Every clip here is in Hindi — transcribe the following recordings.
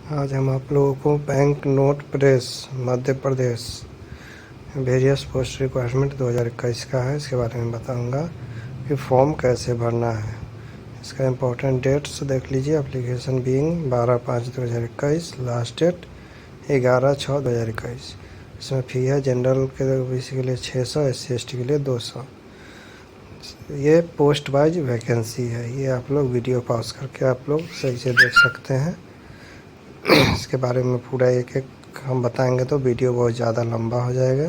आज हम आप लोगों को bank note press Madhya Pradesh various post requirement 2021 का है, इसके बारे में बताऊंगा कि फॉर्म कैसे भरना है। इसका इम्पोर्टेंट डेट्स देख लीजिए। Application being 12/5/2021, last date 11/6/2021। इसमें फ़ी है जनरल के ओबीसी के लिए 600, SC/ST के लिए 200। ये पोस्ट वाइज वैकेंसी है। ये आप लोग वीडियो पॉज करके आप लोग सही से देख सकते हैं। इसके बारे में पूरा एक एक हम बताएंगे तो वीडियो बहुत ज़्यादा लंबा हो जाएगा,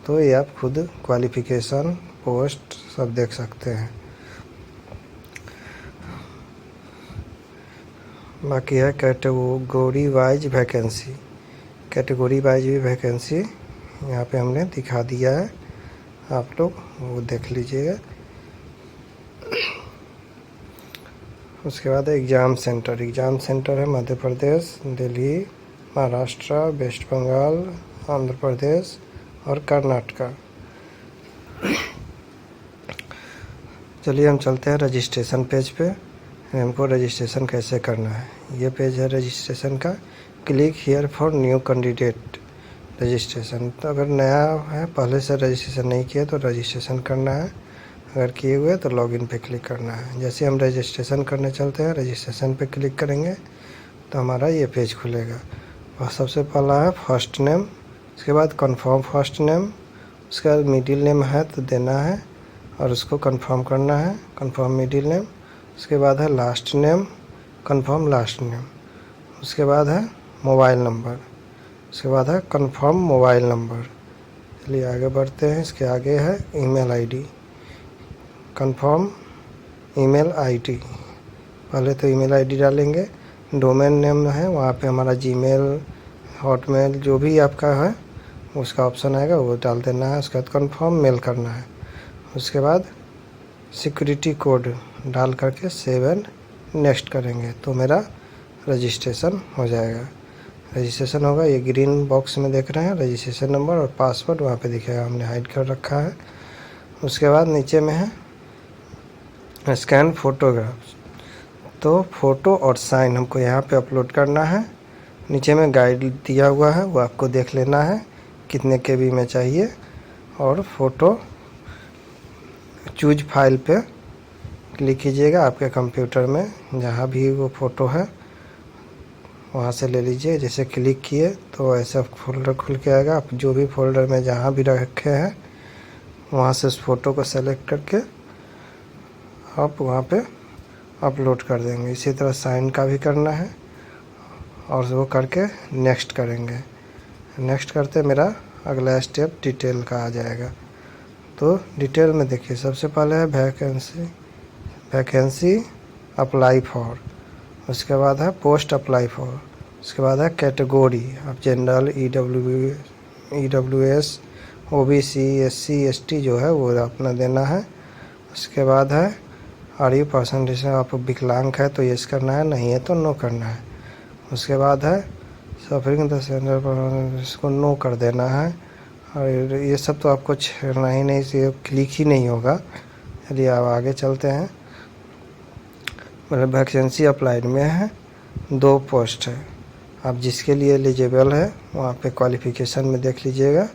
तो ये आप खुद क्वालिफ़िकेशन पोस्ट सब देख सकते हैं। बाकी है category wise vacancy. Category wise भी वैकेंसी यहाँ पे हमने दिखा दिया है, आप लोग वो देख लीजिएगा। उसके बाद एग्ज़ाम सेंटर। एग्ज़ाम सेंटर है मध्य प्रदेश, दिल्ली, महाराष्ट्र, वेस्ट बंगाल, आंध्र प्रदेश और कर्नाटका। चलिए हम चलते हैं रजिस्ट्रेशन पेज पे। हमको रजिस्ट्रेशन कैसे करना है, ये पेज है रजिस्ट्रेशन का। Click here for new candidate registration. तो अगर नया है, पहले से रजिस्ट्रेशन नहीं किया तो रजिस्ट्रेशन करना है, अगर किए हुए तो लॉगिन पे क्लिक करना है। जैसे हम रजिस्ट्रेशन करने चलते हैं, रजिस्ट्रेशन पे क्लिक करेंगे तो हमारा ये पेज खुलेगा। और सबसे पहला है फर्स्ट नेम, उसके बाद कंफर्म फर्स्ट नेम, उसके बाद मिडिल नेम है तो देना है और उसको कंफर्म करना है, कंफर्म मिडिल नेम। उसके बाद है last name, confirm last name. उसके बाद है मोबाइल नंबर, उसके बाद है कंफर्म मोबाइल नंबर। चलिए आगे बढ़ते हैं। इसके आगे है email ID, confirm email ID. पहले तो ईमेल आईडी डालेंगे। डोमेन नेम है, वहाँ पे हमारा जीमेल, हॉटमेल जो भी आपका है उसका ऑप्शन आएगा, वो डाल देना है। उसके बाद कंफर्म मेल करना है। उसके बाद सिक्योरिटी कोड डाल करके सेव एंड नेक्स्ट करेंगे तो मेरा रजिस्ट्रेशन हो जाएगा। रजिस्ट्रेशन होगा, ये ग्रीन बॉक्स में देख रहे हैं रजिस्ट्रेशन नंबर और पासवर्ड वहाँ पे दिखेगा, हमने हाइड कर रखा है। उसके बाद नीचे में है स्कैन फोटोग्राफ्स, तो फ़ोटो और साइन हमको यहाँ पे अपलोड करना है। नीचे में गाइड दिया हुआ है, वो आपको देख लेना है कितने KB में चाहिए। और फ़ोटो चूज फाइल पे क्लिक कीजिएगा, आपके कंप्यूटर में जहाँ भी वो फ़ोटो है वहाँ से ले लीजिए। जैसे क्लिक किए तो ऐसा फोल्डर खुल के आएगा। आप जो भी फोल्डर में जहाँ भी रखे हैं वहाँ से उस फ़ोटो को सेलेक्ट करके आप वहाँ पे अपलोड कर देंगे। इसी तरह साइन का भी करना है और वो करके नेक्स्ट करेंगे। नेक्स्ट करते मेरा अगला स्टेप डिटेल का आ जाएगा। तो डिटेल में देखिए, सबसे पहले है वैकेंसी अप्लाई फॉर, उसके बाद है पोस्ट अप्लाई फॉर, उसके बाद है कैटेगरी, आप जनरल, EWS, OBC, SC/ST जो है वो अपना देना है। उसके बाद है आर यू परसेंटेज, आप विकलांग है तो यस करना है, नहीं है तो नो करना है। उसके बाद है सफरिंग द सेंटर पर, इसको नो कर देना है। और ये सब तो आपको छेड़ना ही नहीं, ये क्लिक ही नहीं होगा। चलिए अब आगे चलते हैं। मतलब वैकेंसी अप्लाइड में है 2 पोस्ट है, आप जिसके लिए एलिजिबल है वहाँ पे क्वालिफ़िकेशन में देख लीजिएगा।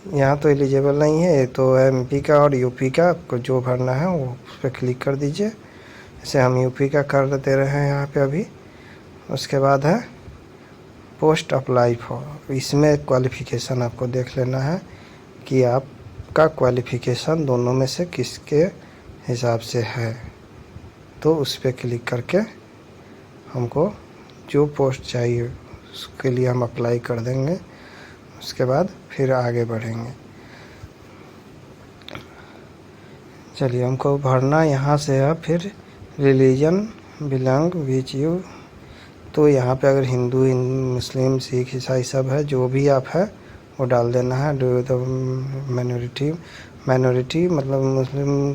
यहाँ तो एलिजिबल नहीं है, ये तो MP का और UP का, आपको जो भरना है वो उस पर क्लिक कर दीजिए। जैसे हम UP का कर दे रहे हैं यहाँ पे अभी। उसके बाद है पोस्ट अप्लाई फॉर, इसमें क्वालिफ़िकेशन आपको देख लेना है कि आपका क्वालिफ़िकेशन दोनों में से किसके हिसाब से है, तो उस पर क्लिक करके हमको जो पोस्ट चाहिए उसके लिए हम अप्लाई कर देंगे। उसके बाद फिर आगे बढ़ेंगे। चलिए हमको भरना यहाँ से है। फिर रिलीजन बिलोंग विच यू, तो यहाँ पे अगर हिंदू, मुस्लिम, सिख, ईसाई सब है, जो भी आप है वो डाल देना है। डू द माइनॉरिटी मतलब मुस्लिम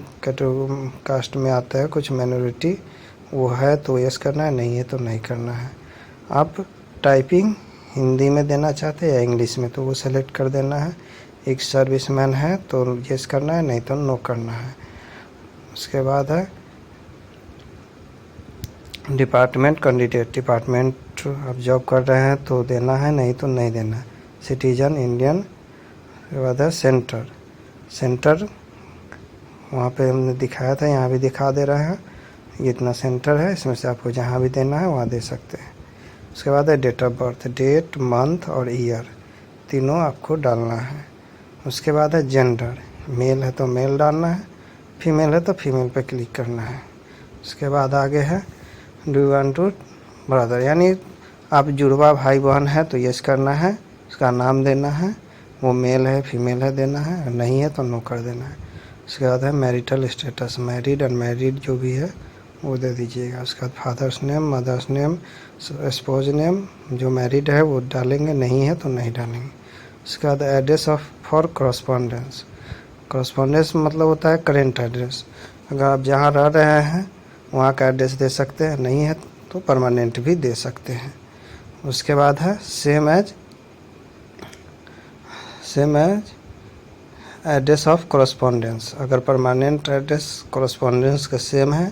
कास्ट में आता है कुछ माइनॉरिटी, वो है तो यस करना है, नहीं है तो नहीं करना है। आप टाइपिंग हिंदी में देना चाहते हैं या इंग्लिश में, तो वो सेलेक्ट कर देना है। एक सर्विसमैन है तो यस करना है, नहीं तो नो करना है। उसके बाद है डिपार्टमेंट कैंडिडेट, डिपार्टमेंट आप जॉब कर रहे हैं तो देना है, नहीं तो नहीं देना है। सिटीजन इंडियन, उसके बाद है सेंटर, सेंटर वहाँ पे हमने दिखाया था, यहाँ भी दिखा दे रहा है। ये इतना सेंटर है, इसमें से आपको जहाँ भी देना है वहाँ दे सकते हैं। उसके बाद है date of birth, date month और ईयर तीनों आपको डालना है। उसके बाद है जेंडर, मेल है तो मेल डालना है, फीमेल है तो फीमेल पे क्लिक करना है। उसके बाद आगे है do you want to brother, यानी आप जुड़वा भाई बहन है तो यस करना है, उसका नाम देना है, वो मेल है फीमेल है देना है, नहीं है तो नो कर देना है। उसके बाद है मैरिटल स्टेटस, मैरिड अनमैरिड जो भी है वो दे दीजिएगा। उसके बाद father's name, mother's name, spouse name, जो मैरिड है वो डालेंगे, नहीं है तो नहीं डालेंगे। उसके बाद address of for correspondence, correspondence मतलब होता है करेंट एड्रेस, अगर आप जहाँ रह रहे हैं वहाँ का एड्रेस दे सकते हैं, नहीं है तो परमानेंट भी दे सकते हैं। उसके बाद है same as address of correspondence, अगर परमानेंट एड्रेस करस्पॉन्डेंस का सेम है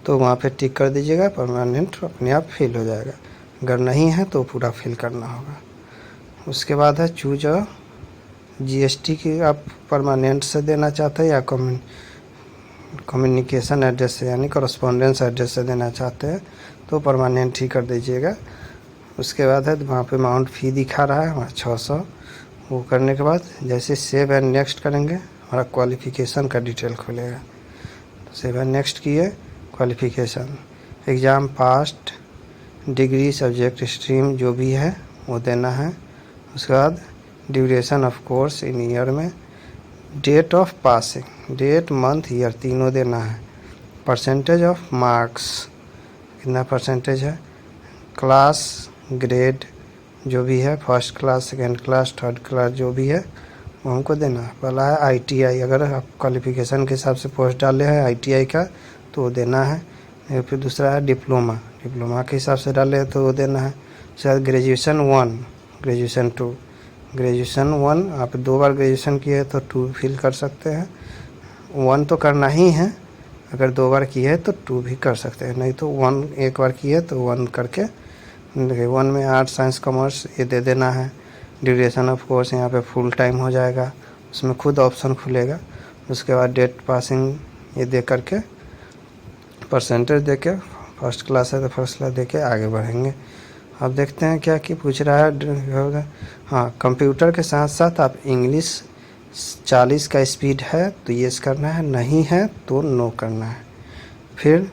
तो वहाँ पे टिक कर दीजिएगा, परमानेंट अपने आप फिल हो जाएगा। अगर नहीं है तो पूरा फिल करना होगा। उसके बाद है चूज जीएसटी की आप परमानेंट से देना चाहते हैं या कम्युनिकेशन एड्रेस से यानी करस्पॉन्डेंस एड्रेस से देना चाहते हैं तो परमानेंट ही कर दीजिएगा। उसके बाद है वहाँ पे अमाउंट फ़ी दिखा रहा है वहाँ 600, वो करने के बाद जैसे सेव एंड नेक्स्ट करेंगे हमारा क्वालिफ़िकेशन का डिटेल खुलेगा। तो सेव एंड नेक्स्ट किए, qualification exam passed, degree, subject, stream जो भी है वो देना है। उसके बाद duration of course in year में, date of passing, date month year तीनों देना है। परसेंटेज ऑफ मार्क्स कितना परसेंटेज है, क्लास ग्रेड जो भी है, first class second class third class जो भी है वो हमको देना है। पहला है आईटीआई, अगर आप क्वालिफ़िकेशन के हिसाब से पोस्ट डाले हैं आईटीआई का तो वो देना है। फिर दूसरा है डिप्लोमा, डिप्लोमा के हिसाब से डाले हैं तो वो देना है। शायद ग्रेजुएशन 1, ग्रेजुएशन 2, ग्रेजुएशन 1 आप 2 बार ग्रेजुएशन किए तो 2 फिल कर सकते हैं, 1 तो करना ही है, अगर 2 बार किए है तो 2 भी कर सकते हैं, नहीं तो 1 एक बार किए तो 1 करके 1 में आर्ट साइंस कॉमर्स ये दे देना है। ड्यूरेशन ऑफ कोर्स यहाँ पे फुल टाइम हो जाएगा, उसमें खुद ऑप्शन खुलेगा। उसके बाद डेट पासिंग ये दे करके परसेंटेज दे के, फर्स्ट क्लास है तो फर्स्ट क्लास दे के आगे बढ़ेंगे। अब देखते हैं क्या पूछ रहा है। हाँ, कंप्यूटर के साथ साथ आप इंग्लिश 40 का स्पीड है तो येस करना है, नहीं है तो नो करना है। फिर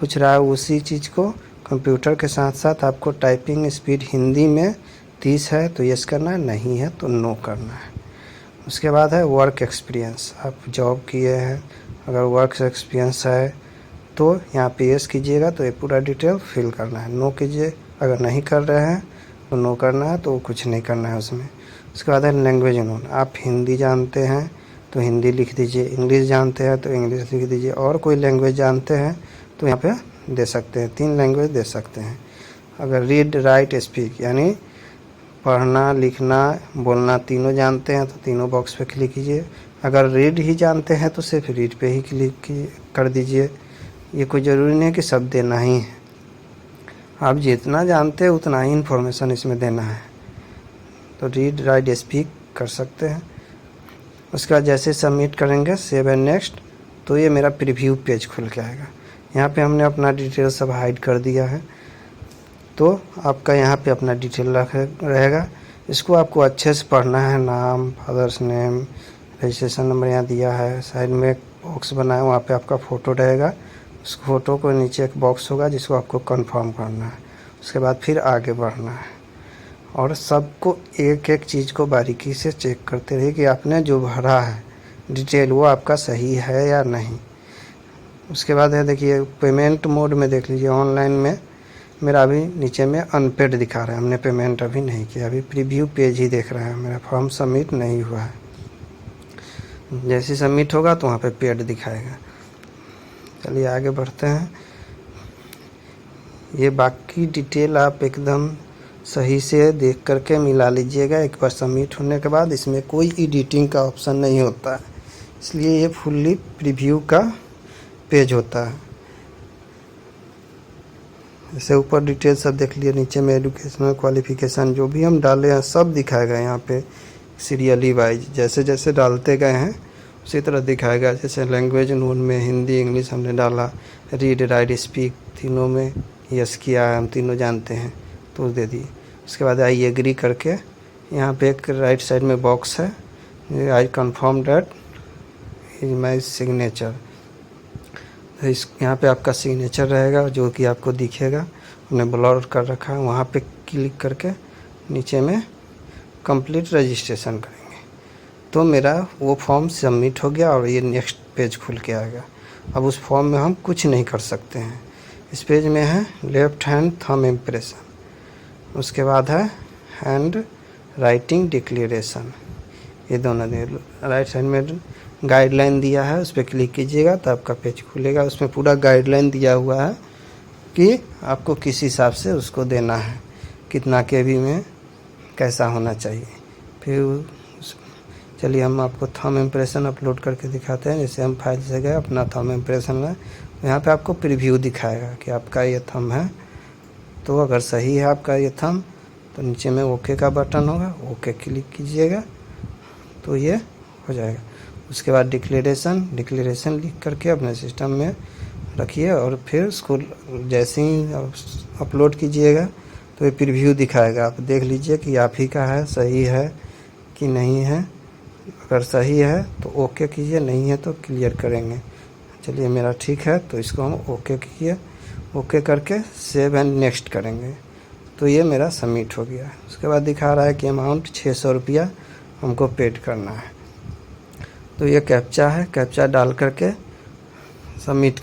पूछ रहा है उसी चीज़ को, कंप्यूटर के साथ साथ आपको टाइपिंग स्पीड हिंदी में 30 है तो येस करना है, नहीं है तो नो करना है। उसके बाद है वर्क एक्सपीरियंस, आप जॉब किए हैं, अगर वर्क एक्सपीरियंस है तो यहाँ पे येस कीजिएगा तो ये पूरा डिटेल फिल करना है, नो कीजिए अगर नहीं कर रहे हैं तो नो करना है, तो कुछ नहीं करना है उसमें। उसके बाद है लैंग्वेज नोन, आप हिंदी जानते हैं तो हिंदी लिख दीजिए, इंग्लिश जानते हैं तो इंग्लिश लिख दीजिए, और कोई लैंग्वेज जानते हैं तो यहाँ पे दे सकते हैं, 3 लैंग्वेज दे सकते हैं। अगर रीड राइट स्पीक यानी पढ़ना लिखना बोलना तीनों जानते हैं तो तीनों बॉक्स पे क्लिक कीजिए। अगर रीड ही जानते हैं तो सिर्फ रीड पे ही क्लिक कर दीजिए, ये कोई ज़रूरी नहीं है कि सब देना ही है, आप जितना जानते हैं उतना ही इन्फॉर्मेशन इसमें देना है। तो रीड राइट स्पीक कर सकते हैं। उसके बाद जैसे सबमिट करेंगे सेव एंड नेक्स्ट तो ये मेरा प्रीव्यू पेज खुल के आएगा। यहाँ पे हमने अपना डिटेल सब हाइड कर दिया है, तो आपका यहाँ पे अपना डिटेल रहेगा। इसको आपको अच्छे से पढ़ना है, नाम, फादर्स नेम, रजिस्ट्रेशन नंबर यहाँ दिया है, साइड में एक बॉक्स बना है वहाँ पे आपका फ़ोटो रहेगा, उस फोटो को नीचे एक बॉक्स होगा जिसको आपको कंफर्म करना है। उसके बाद फिर आगे बढ़ना है और सबको एक एक चीज़ को बारीकी से चेक करते रहिए कि आपने जो भरा है डिटेल वो आपका सही है या नहीं। उसके बाद है देखिए पेमेंट मोड में देख लीजिए, ऑनलाइन में मेरा अभी नीचे में अनपेड दिखा रहा है, हमने पेमेंट अभी नहीं किया, अभी प्रीव्यू पेज ही देख रहा है, मेरा फॉर्म सबमिट नहीं हुआ है। जैसे सबमिट होगा तो वहाँ पे पेड दिखाएगा। चलिए आगे बढ़ते हैं। ये बाकी डिटेल आप एकदम सही से देख करके मिला लीजिएगा। एक बार सबमिट होने के बाद इसमें कोई एडिटिंग का ऑप्शन नहीं होता है, इसलिए ये फुल्ली प्रीव्यू का पेज होता है। जैसे ऊपर डिटेल सब देख लिए, नीचे में एजुकेशनल क्वालिफिकेशन जो भी हम डाले हैं सब दिखाएगा यहाँ पे सीरियली वाइज। जैसे जैसे डालते गए हैं उसी तरह दिखाएगा। जैसे लैंग्वेज नोन में हिंदी इंग्लिश हमने डाला, रीड राइट स्पीक तीनों में यस किया है, हम तीनों जानते हैं तो दे दिए। उसके बाद आई एग्री करके यहाँ पे एक राइट साइड में बॉक्स है, I confirm that is my signature. इस यहाँ पे आपका सिग्नेचर रहेगा जो कि आपको दिखेगा, हमने ब्लर कर रखा है। वहाँ पे क्लिक करके नीचे में कंप्लीट रजिस्ट्रेशन करेंगे तो मेरा वो फॉर्म सबमिट हो गया और ये नेक्स्ट पेज खुल के आएगा। अब उस फॉर्म में हम कुछ नहीं कर सकते हैं। इस पेज में है लेफ्ट हैंड थंब इम्प्रेशन, उसके बाद है हैंड राइटिंग डिक्लेरेशन, ये दोनों दे। राइट साइड में गाइडलाइन दिया है, उस पर क्लिक कीजिएगा तो आपका पेज खुलेगा। उसमें पूरा गाइडलाइन दिया हुआ है कि आपको किस हिसाब से उसको देना है, कितना केबी में कैसा होना चाहिए। फिर चलिए हम आपको थंब इम्प्रेशन अपलोड करके दिखाते हैं। जैसे हम फाइल से गए अपना थंब इम्प्रेशन में, यहाँ पे आपको प्रीव्यू दिखाएगा कि आपका ये थंब है। तो अगर सही है आपका ये थंब तो नीचे में ओके का बटन होगा, ओके क्लिक कीजिएगा तो ये हो जाएगा। उसके बाद डिक्लेरेशन लिख करके अपने सिस्टम में रखिए और फिर उसको जैसे ही अपलोड कीजिएगा तो ये प्रीव्यू दिखाएगा। आप देख लीजिए कि आप ही का है, सही है कि नहीं है। अगर सही है तो ओके कीजिए, नहीं है तो क्लियर करेंगे। चलिए मेरा ठीक है तो इसको हम ओके किए, ओके करके सेव एंड नेक्स्ट करेंगे तो ये मेरा सबमिट हो गया। उसके बाद दिखा रहा है कि अमाउंट 600 रुपया हमको पेड करना है। तो ये कैप्चा है, कैप्चा डाल करके सबमिट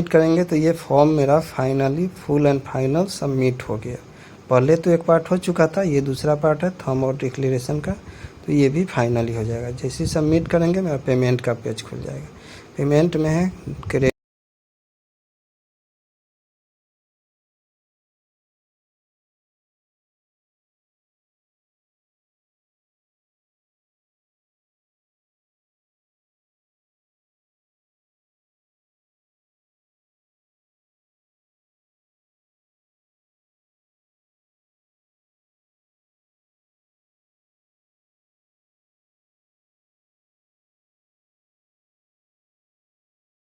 करेंगे तो ये फॉर्म मेरा finally full and final submit हो गया। पहले तो एक पार्ट हो चुका था, ये दूसरा पार्ट है थंब और डिक्लेरेशन का, तो ये भी फाइनली हो जाएगा। जैसे ही सबमिट करेंगे मेरा पेमेंट का पेज खुल जाएगा। पेमेंट में है